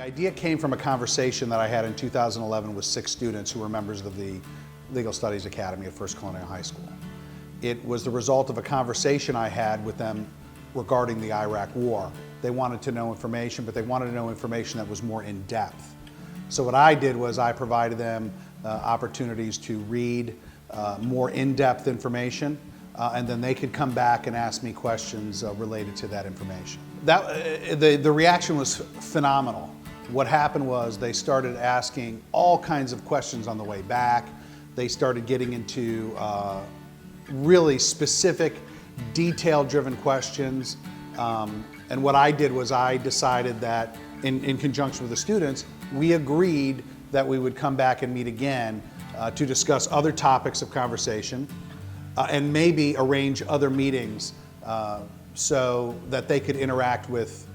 idea came from a conversation that I had in 2011 with 6 students who were members of the Legal Studies Academy at First Colonial High School. It was the result of a conversation I had with them regarding the Iraq War. They wanted to know information, but they wanted to know information that was more in-depth. So what I did was I provided them opportunities to read more in-depth information, and then they could come back and ask me questions related to that information. The reaction was phenomenal. What happened was they started asking all kinds of questions on the way back. They started getting into really specific, detail-driven questions. And what I did was I decided that in conjunction with the students, we agreed that we would come back and meet again to discuss other topics of conversation and maybe arrange other meetings so that they could interact with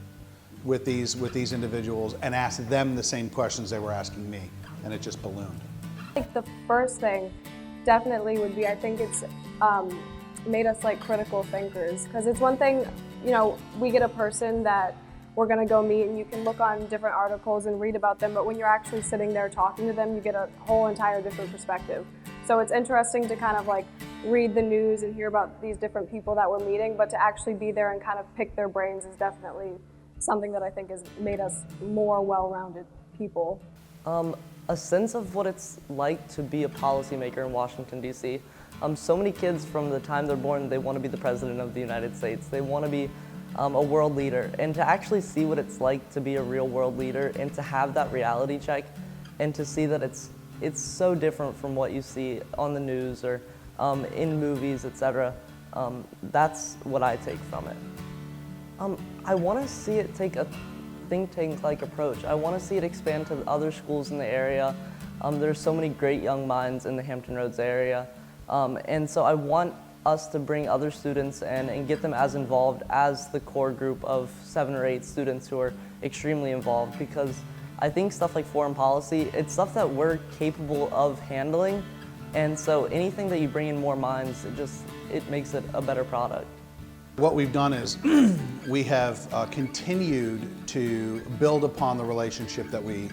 these individuals and ask them the same questions they were asking me, and it just ballooned. I think the first thing definitely would be, I think it's made us like critical thinkers, because it's one thing, you know, we get a person that we're going to go meet and you can look on different articles and read about them, but when you're actually sitting there talking to them, you get a whole entire different perspective. So it's interesting to kind of like read the news and hear about these different people that we're meeting, but to actually be there and kind of pick their brains is definitely something that I think has made us more well-rounded people. A sense of what it's like to be a policymaker in Washington, D.C. So many kids from the time they're born, they want to be the president of the United States. They want to be a world leader. And to actually see what it's like to be a real world leader and to have that reality check and to see that it's so different from what you see on the news or in movies, etc. That's what I take from it. I want to see it take a think tank-like approach. I want to see it expand to other schools in the area. There's so many great young minds in the Hampton Roads area. And so I want us to bring other students and get them as involved as the core group of 7 or 8 students who are extremely involved, because I think stuff like foreign policy, it's stuff that we're capable of handling. And so anything that you bring in more minds, it makes it a better product. What we've done is we have continued to build upon the relationship that we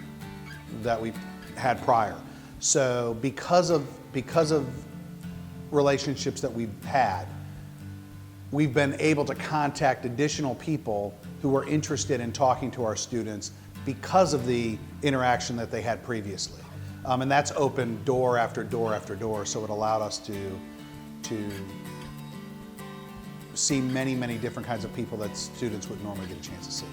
had prior. So because of relationships that we've had, we've been able to contact additional people who are interested in talking to our students because of the interaction that they had previously. And that's opened door after door after door, so it allowed us to see many, many different kinds of people that students would normally get a chance to see.